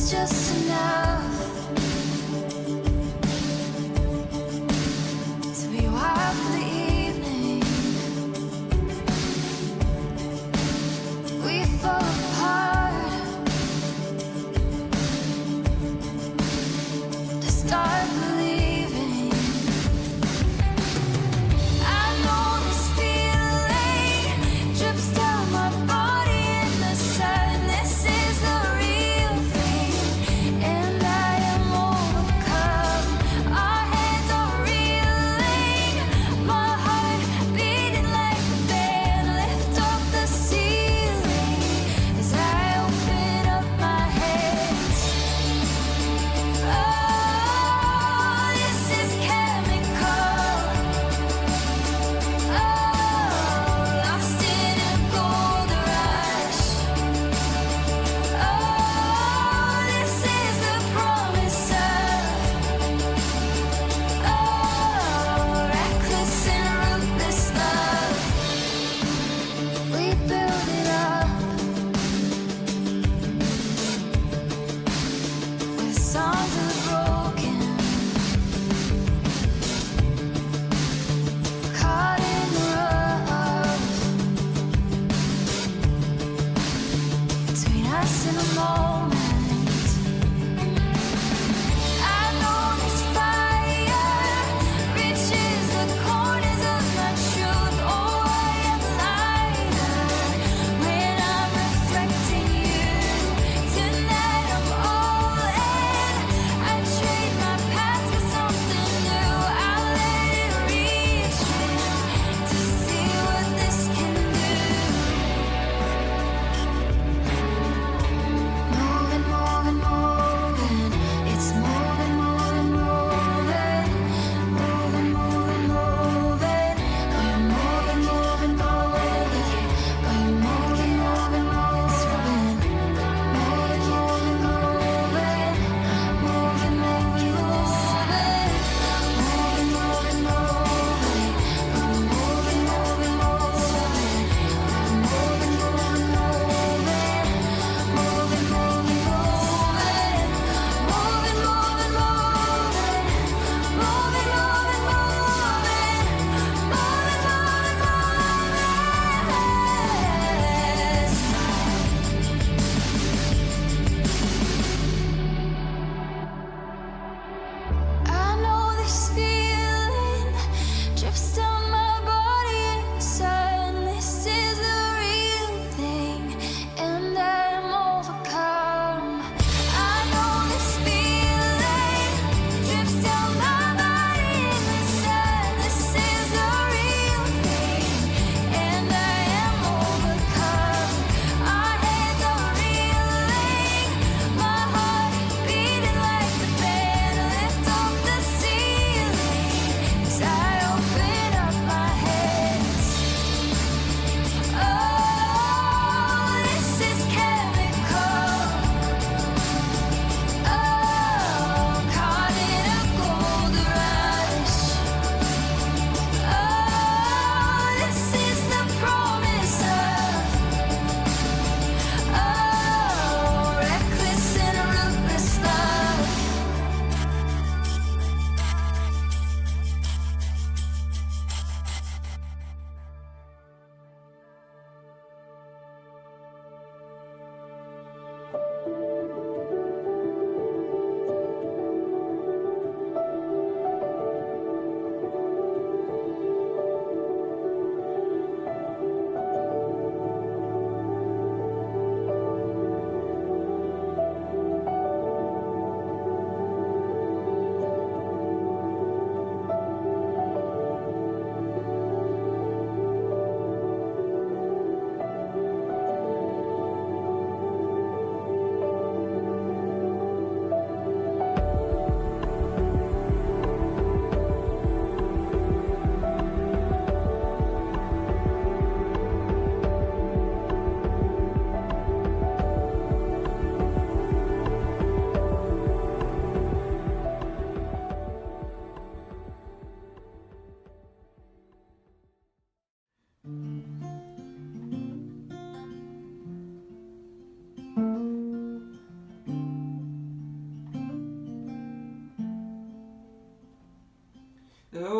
it's just enough to be wild for the evening. We fall apart to start believing. I know this feeling drips down my body in the sadness is the real thing, and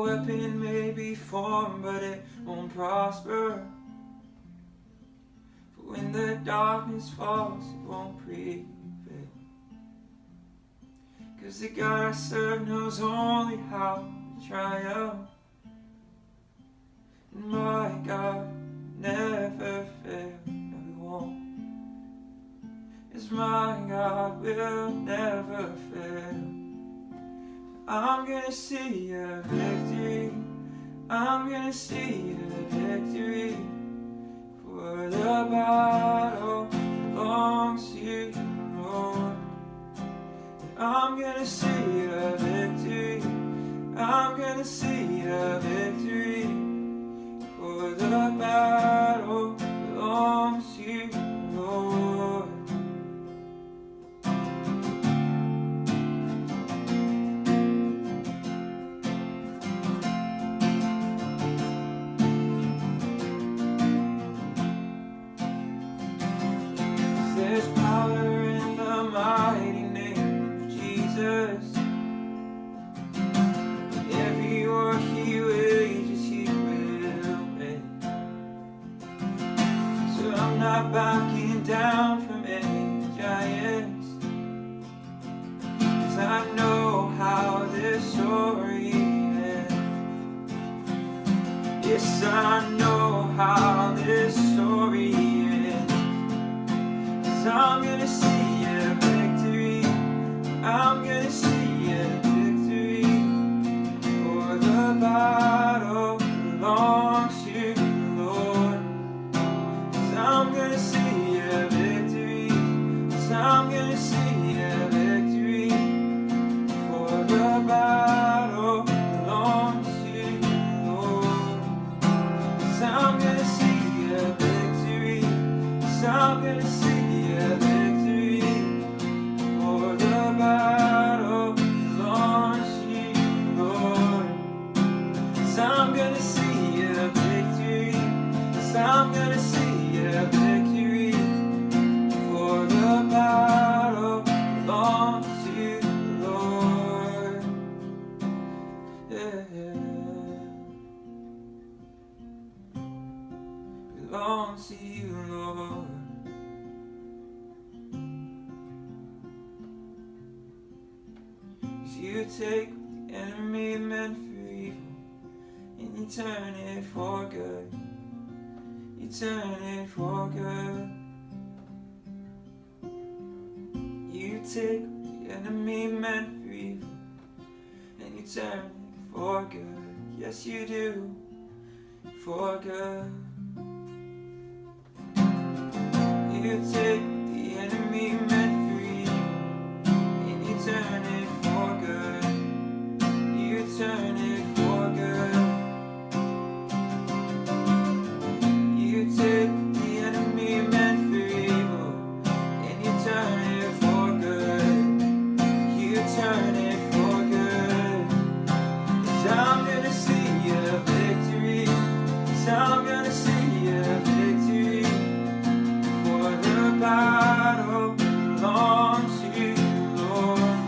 weapon may be formed, but it won't prosper. For when the darkness falls, it won't prevail. 'Cause the God I serve knows only how to triumph. And my God never fail, no he won't. Yes, my God will never fail. I'm gonna see a victory. I'm gonna see a victory. For the battle belongs to you, Lord. I'm gonna see a victory. I'm gonna see a victory. For the battle belongs to you, Lord. There's power in the mighty name of Jesus. Every war he wages, he will win. So I'm not backing down from any giants, 'cause I know how this story ends. Yes, I know how this story ends. 'Cause I'm gonna see a victory. I'm gonna see a victory. For the battle belongs to you, Lord. 'Cause I'm gonna see a victory. 'Cause I'm gonna see a victory. For the battle belongs to you, Lord. 'Cause I'm gonna see a victory. 'Cause I'm gonna see a victory. For the battle belongs to you, Lord. 'Cause I'm gonna see a victory. 'Cause I'm gonna see a victory. For the battle belongs to you, Lord. Yeah. Belongs to you, Lord. You take what the enemy meant for evil, and you turn it for good. You turn it for good. You take what the enemy meant for evil, and you turn it for good. Yes, you do, for good. You take what the enemy meant for evil, and you turn it for good. You turn it for good. You take the enemy meant for evil, and you turn it for good. You turn it for good. 'Cause I'm gonna see a victory. 'Cause I'm gonna see a victory. For the battle belongs to you, Lord.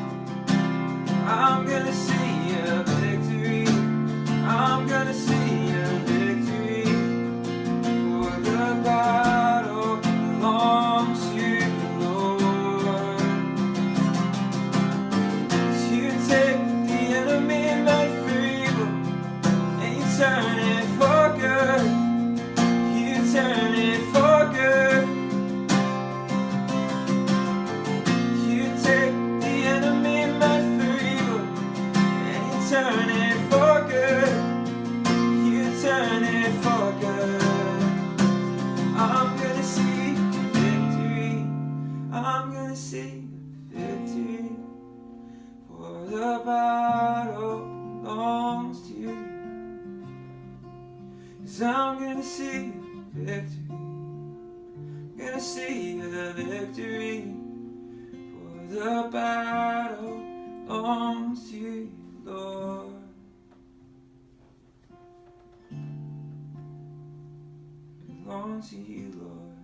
I'm gonna see a victory. I'm gonna see a victory. For the battle belongs to you, Lord. 'Cause you take the enemy meant for evil, and you turn it for good. You turn it for good. You take the enemy meant for evil, and you turn it for good. You turn it for good. I'm gonna see victory. I'm gonna see victory. For the battle belongs to you. 'Cause I'm gonna see victory. Gonna see a victory. For the battle belongs to you, Lord. Belongs to you, Lord.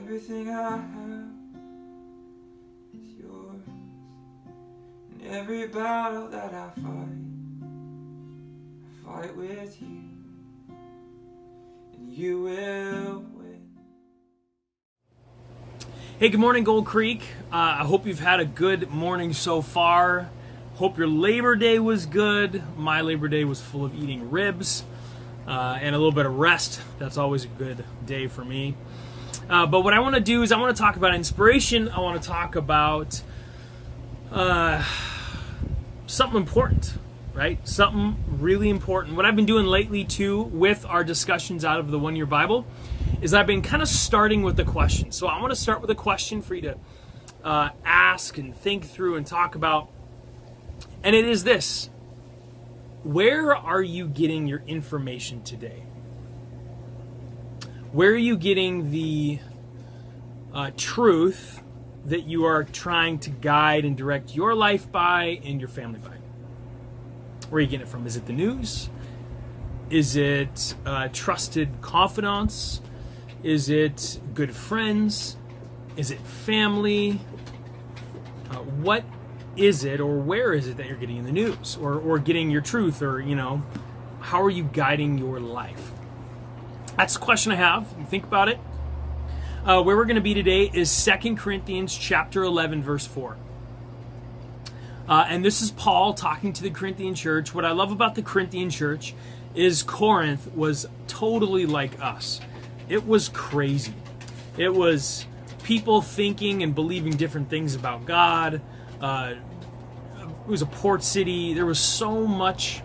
Everything I have is yours. And every battle that I fight fight with you, and you will win. Hey, good morning, Gold Creek. I hope you've had a good morning so far. Hope your Labor Day was good. My Labor Day was full of eating ribs and a little bit of rest. That's always a good day for me. But what I want to do is I want to talk about inspiration. I want to talk about something important, right? Something really important. What I've been doing lately, too, with our discussions out of the One Year Bible is I've been kind of starting with a question. So I want to start with a question for you to ask and think through and talk about. And it is this: where are you getting your information today? Where are you getting the truth that you are trying to guide and direct your life by and your family by? Where are you getting it from? Is it the news? Is it trusted confidants? Is it good friends? Is it family? What is it, or where is it that you're getting in the news or getting your truth, or, how are you guiding your life? That's the question I have. You think about it. Where we're going to be today is 2 Corinthians chapter 11, verse 4. And this is Paul talking to the Corinthian church. What I love about the Corinthian church is Corinth was totally like us. It was crazy. It was people thinking and believing different things about God. It was a port city. There was so much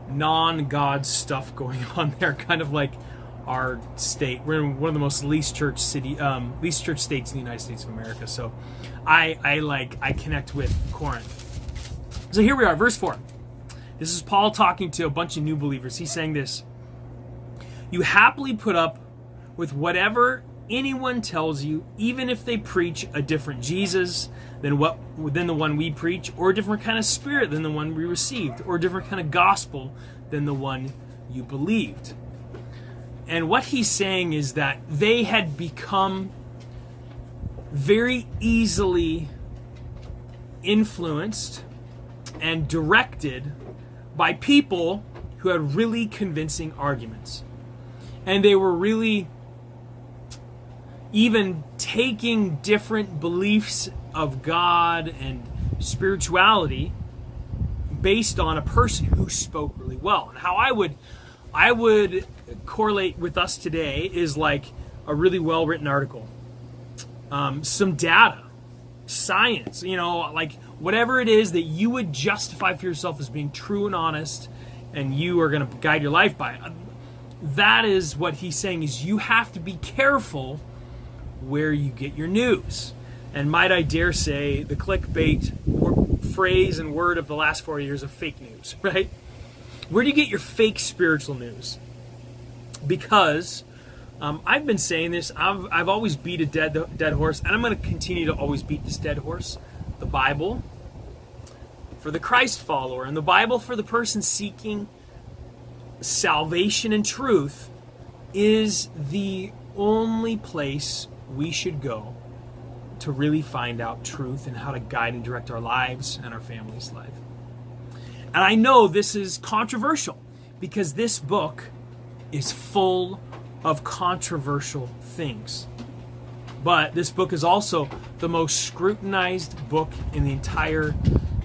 non-God stuff going on there, kind of like our state. We're in one of the most least church states in the United States of America. So I connect with Corinth. So here we are, verse 4. This is Paul talking to a bunch of new believers. He's saying this: you happily put up with whatever anyone tells you, even if they preach a different Jesus than the one we preach, or a different kind of spirit than the one we received, or a different kind of gospel than the one you believed. And what he's saying is that they had become very easily influenced and directed by people who had really convincing arguments. And they were really even taking different beliefs of God and spirituality based on a person who spoke really well. And how I would correlate with us today is like a really well-written article, some data, science, like whatever it is that you would justify for yourself as being true and honest, and you are going to guide your life by. That is what he's saying, is you have to be careful where you get your news. And might I dare say, the clickbait phrase and word of the last 4 years of fake news, right? Where do you get your fake spiritual news? Because I've been saying this, I've always beat a dead horse, and I'm going to continue to always beat this dead horse. The Bible for the Christ follower, and the Bible for the person seeking salvation and truth, is the only place we should go to really find out truth and how to guide and direct our lives and our family's life. And I know this is controversial because this book is full of controversial things. But this book is also the most scrutinized book in the entire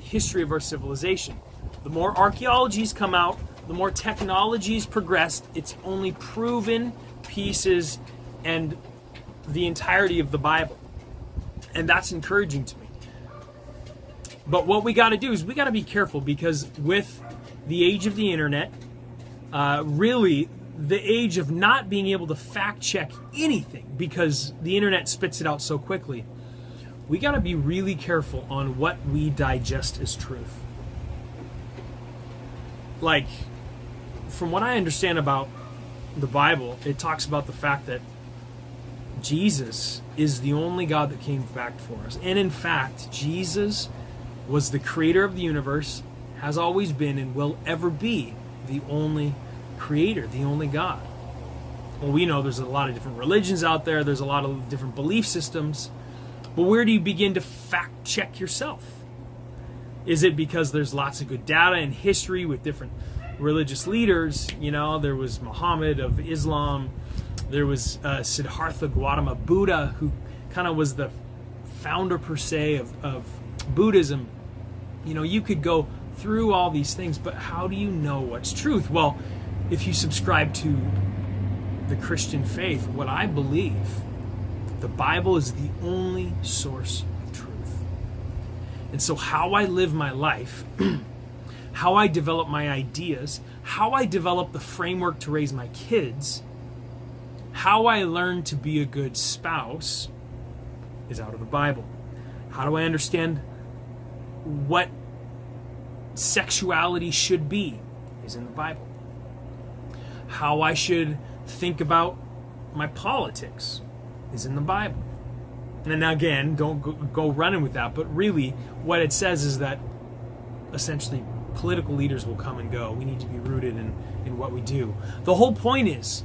history of our civilization. The more archaeologies come out, the more technologies progressed, it's only proven pieces and the entirety of the Bible. And that's encouraging to me. But what we got to do is we got to be careful, because with the age of the internet, really the age of not being able to fact check anything because the internet spits it out so quickly, we got to be really careful on what we digest as truth. Like, from what I understand about the Bible, it talks about the fact that Jesus is the only God that came back for us. And in fact, Jesus was the creator of the universe, has always been and will ever be the only creator, the only God. Well, we know there's a lot of different religions out there, there's a lot of different belief systems, but where do you begin to fact check yourself? Is it because there's lots of good data and history with different religious leaders. You know, there was Muhammad of Islam. There was Siddhartha Gautama Buddha, who kind of was the founder per se of Buddhism. You know, you could go through all these things, but how do you know what's truth? Well, if you subscribe to the Christian faith, what I believe, the Bible is the only source of truth. And so how I live my life, how I develop my ideas, how I develop the framework to raise my kids, how I learn to be a good spouse is out of the Bible. How do I understand what sexuality should be is in the Bible. How I should think about my politics is in the Bible. And then again, don't go running with that, but really what it says is that essentially political leaders will come and go. We need to be rooted in what we do. The whole point is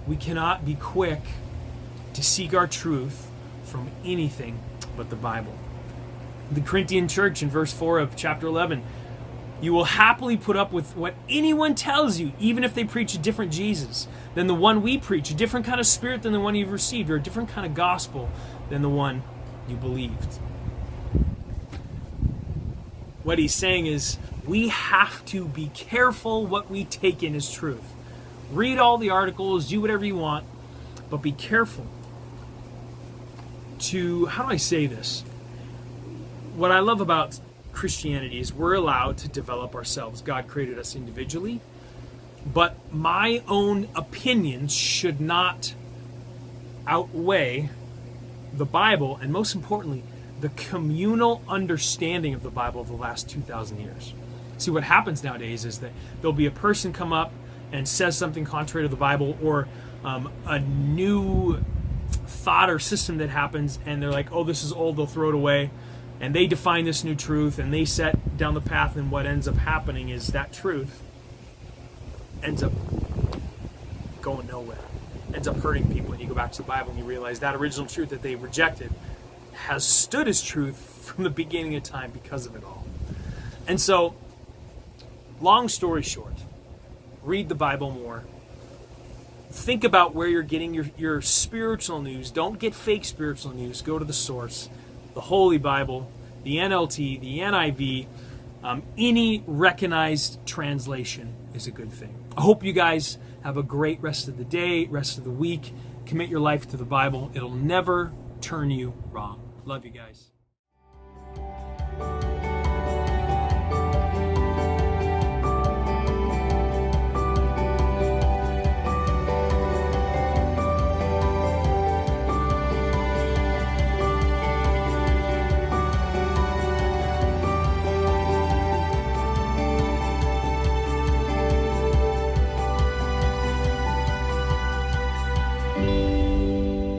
we cannot be quick to seek our truth from anything but the Bible. The Corinthian church in verse 4 of chapter 11, you will happily put up with what anyone tells you, even if they preach a different Jesus than the one we preach, a different kind of spirit than the one you've received, or a different kind of gospel than the one you believed. What he's saying is we have to be careful what we take in as truth. Read all the articles, do whatever you want, but be careful to, how do I say this? What I love about Christianity is we're allowed to develop ourselves. God created us individually, but my own opinions should not outweigh the Bible, and most importantly, the communal understanding of the Bible of the last 2,000 years. See, what happens nowadays is that there'll be a person come up and says something contrary to the Bible, or a new thought or system that happens, and they're like, oh, this is old, they'll throw it away. And they define this new truth, and they set down the path, and what ends up happening is that truth ends up going nowhere, ends up hurting people. And you go back to the Bible and you realize that original truth that they rejected has stood as truth from the beginning of time because of it all. And so, long story short, read the Bible more. Think about where you're getting your spiritual news. Don't get fake spiritual news. Go to the source. The Holy Bible, the NLT, the NIV, any recognized translation is a good thing. I hope you guys have a great rest of the day, rest of the week. Commit your life to the Bible. It'll never turn you wrong. Love you guys.